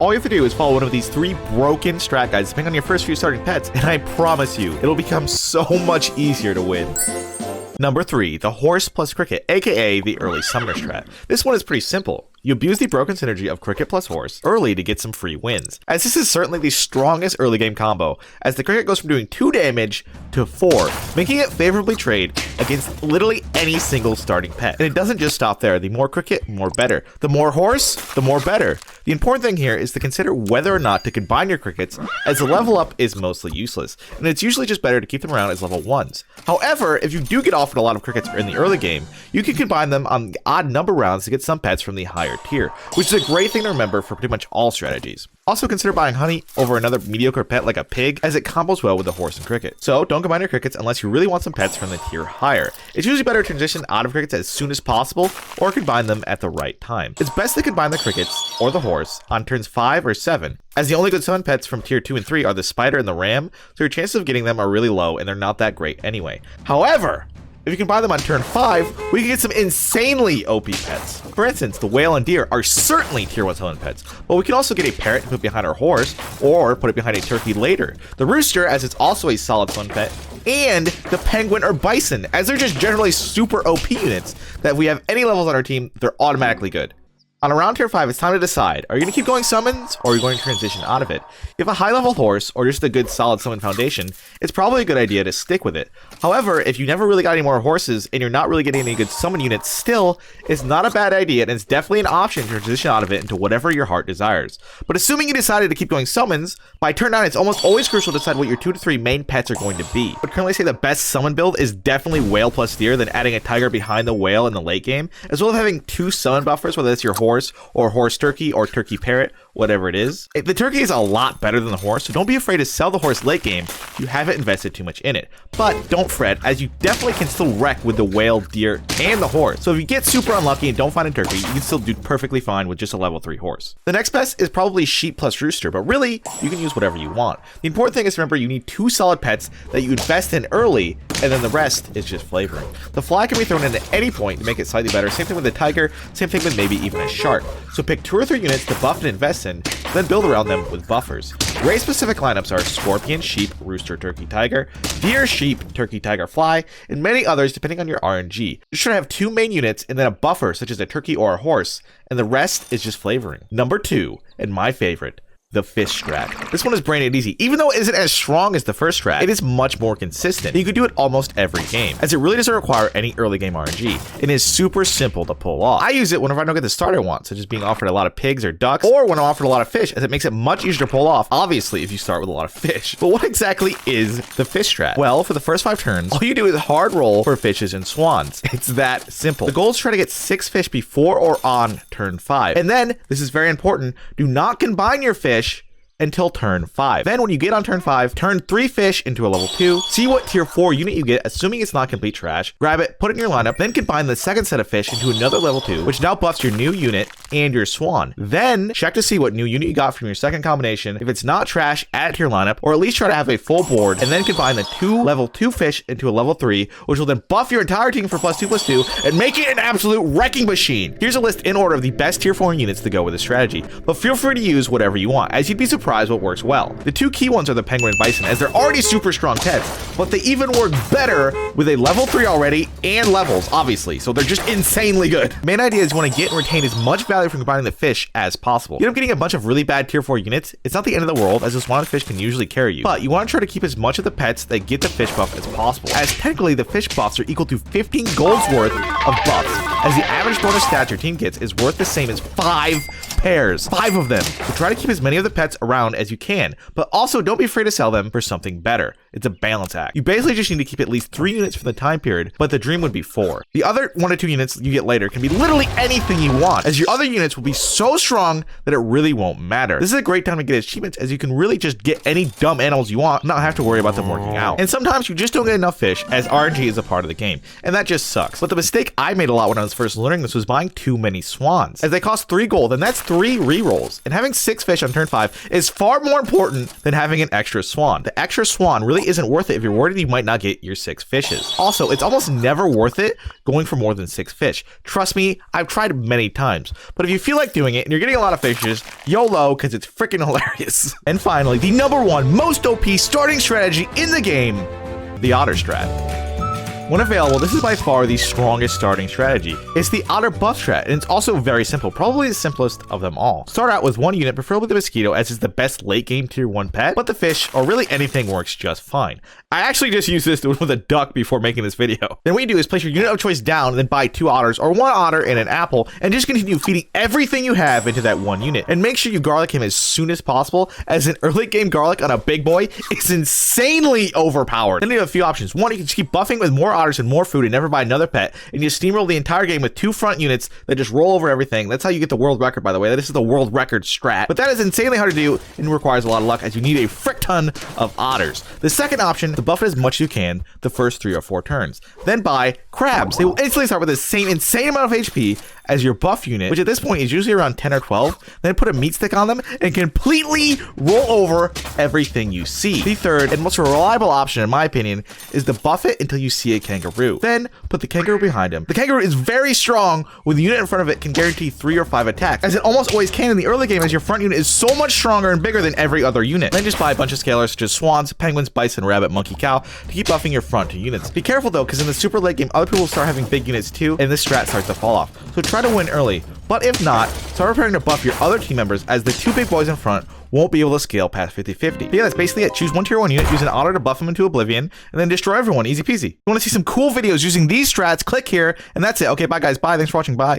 All you have to do is follow one of these 3 broken strat guides depending on your first few starting pets, and I promise you, it'll become so much easier to win. Number 3, the horse plus cricket, aka the early summoner strat. This one is pretty simple. You abuse the broken synergy of cricket plus horse early to get some free wins, as this is certainly the strongest early game combo, as the cricket goes from doing 2 damage to 4, making it favorably trade against literally any single starting pet. And it doesn't just stop there. The more cricket, more better. The more horse, the more better. The important thing here is to consider whether or not to combine your crickets, as the level up is mostly useless, and it's usually just better to keep them around as level 1s. However, if you do get offered a lot of crickets in the early game, you can combine them on odd number rounds to get some pets from the higher tier, which is a great thing to remember for pretty much all strategies. Also consider buying honey over another mediocre pet like a pig, as it combos well with the horse and cricket. So don't combine your crickets unless you really want some pets from the tier higher. It's usually better to transition out of crickets as soon as possible, or combine them at the right time. It's best to combine the crickets or the horse on turns 5 or 7, as the only good summon pets from tier 2 and 3 are the spider and the ram, so your chances of getting them are really low and they're not that great anyway. However, if you can buy them on turn 5, we can get some insanely OP pets. For instance, the whale and deer are certainly tier 1 summon pets, but we can also get a parrot to put behind our horse, or put it behind a turkey later. The rooster, as it's also a solid summon pet, and the penguin or bison, as they're just generally super OP units that if we have any levels on our team, they're automatically good. On around tier 5, it's time to decide, are you going to keep going summons, or are you going to transition out of it? If you have a high level horse, or just a good solid summon foundation, it's probably a good idea to stick with it. However, if you never really got any more horses, and you're not really getting any good summon units still, it's not a bad idea, and it's definitely an option to transition out of it into whatever your heart desires. But assuming you decided to keep going summons, by turn 9 it's almost always crucial to decide what your 2 to 3 main pets are going to be. I would currently say the best summon build is definitely whale plus deer, then adding a tiger behind the whale in the late game, as well as having 2 summon buffers, whether it's your horse or horse turkey or turkey parrot, whatever it is. The turkey is a lot better than the horse, so don't be afraid to sell the horse late game if you haven't invested too much in it. But don't fret, as you definitely can still wreck with the whale, deer, and the horse. So if you get super unlucky and don't find a turkey, you can still do perfectly fine with just a level 3 horse. The next best is probably sheep plus rooster, but really, you can use whatever you want. The important thing is to remember you need 2 solid pets that you invest in early, and then the rest is just flavoring. The fly can be thrown in at any point to make it slightly better. Same thing with the tiger, same thing with maybe even a shark. So pick 2 or 3 units to buff and invest in, then build around them with buffers. Race specific lineups are scorpion, sheep, rooster, turkey, tiger, deer, sheep, turkey, tiger, fly, and many others depending on your RNG. You should have 2 main units and then a buffer such as a turkey or a horse, and the rest is just flavoring. Number 2, and my favorite, the fish strat. This one is brain dead easy. Even though it isn't as strong as the first strat, it is much more consistent. You can do it almost every game, as it really doesn't require any early game RNG. It is super simple to pull off. I use it whenever I don't get the starter I want, such as being offered a lot of pigs or ducks, or when I'm offered a lot of fish, as it makes it much easier to pull off, obviously if you start with a lot of fish. But what exactly is the fish strat? Well, for the first 5 turns, all you do is hard roll for fishes and swans. It's that simple. The goal is to try to get 6 fish before or on turn 5. And then, this is very important, do not combine your fish until turn 5. Then when you get on turn 5, turn 3 fish into a level 2, see what tier 4 unit you get, assuming it's not complete trash, grab it, put it in your lineup, then combine the second set of fish into another level 2, which now buffs your new unit and your swan. Then check to see what new unit you got from your second combination. If it's not trash, add it to your lineup, or at least try to have a full board, and then combine the 2 level 2 fish into a level 3, which will then buff your entire team for +2/+2 and make it an absolute wrecking machine. Here's a list in order of the best tier 4 units to go with this strategy, but feel free to use whatever you want, as you'd be surprised what works well. The 2 key ones are the penguin and bison, as they're already super strong pets, but they even work better with a level 3 already and levels, obviously, so they're just insanely good. Main idea is you want to get and retain as much value from combining the fish as possible. You end up getting a bunch of really bad tier 4 units. It's not the end of the world, as this one fish can usually carry you, but you want to try to keep as much of the pets that get the fish buff as possible, as technically the fish buffs are equal to 15 gold's worth of buffs, as the average bonus stats your team gets is worth the same as 5 pairs, 5 of them. So try to keep as many of the pets around as you can, but also don't be afraid to sell them for something better. It's a balance act. You basically just need to keep at least 3 units for the time period, but the dream would be 4. The other 1 to 2 units you get later can be literally anything you want, as your other units will be so strong that it really won't matter. This is a great time to get achievements, as you can really just get any dumb animals you want, not have to worry about them working out. And sometimes you just don't get enough fish, as RNG is a part of the game, and that just sucks. But the mistake I made a lot when I was first learning this was buying too many swans, as they cost 3 gold, and that's 3 rerolls. And having 6 fish on turn 5 is far more important than having an extra swan. The extra swan really really isn't worth it if you're worried you might not get your 6 fishes. Also, it's almost never worth it going for more than 6 fish. Trust me, I've tried many times. But if you feel like doing it and you're getting a lot of fishes, YOLO, because it's freaking hilarious. And finally, the #1 most OP starting strategy in the game, the otter strat. When available, this is by far the strongest starting strategy. It's the otter buff strat, and it's also very simple, probably the simplest of them all. Start out with 1 unit, preferably the mosquito, as it's the best late game tier 1 pet, but the fish, or really anything, works just fine. I actually just used this with a duck before making this video. Then what you do is place your unit of choice down, and then buy 2 otters, or 1 otter and an apple, and just continue feeding everything you have into that 1 unit. And make sure you garlic him as soon as possible, as an early game garlic on a big boy is insanely overpowered. Then you have a few options. 1, you can just keep buffing with more otters and more food and never buy another pet, and you steamroll the entire game with 2 front units that just roll over everything. That's how you get the world record, by the way. This is the world record strat. But that is insanely hard to do and requires a lot of luck, as you need a frick ton of otters. The second option, to buff it as much as you can the first 3 or 4 turns. Then buy crabs. They will instantly start with the same insane amount of HP as your buff unit, which at this point is usually around 10 or 12. Then put a meat stick on them and completely roll over everything you see. The third and most reliable option, in my opinion, is to buff it until you see a kangaroo. Then put the kangaroo behind him. The kangaroo is very strong, with the unit in front of it can guarantee 3 or 5 attacks, as it almost always can in the early game, as your front unit is so much stronger and bigger than every other unit. Then just buy a bunch of scalers such as swans, penguins, bison, rabbit, monkey, cow to keep buffing your front 2 units. Be careful though, because in the super late game, other people will start having big units too, and this strat starts to fall off. So try to win early. But if not, start preparing to buff your other team members, as the 2 big boys in front won't be able to scale past 50-50. But yeah, that's basically it. Choose 1 tier 1 unit, use an otter to buff them into oblivion, and then destroy everyone. Easy peasy. If you want to see some cool videos using these strats, click here, and that's it. Okay, bye guys. Bye. Thanks for watching. Bye.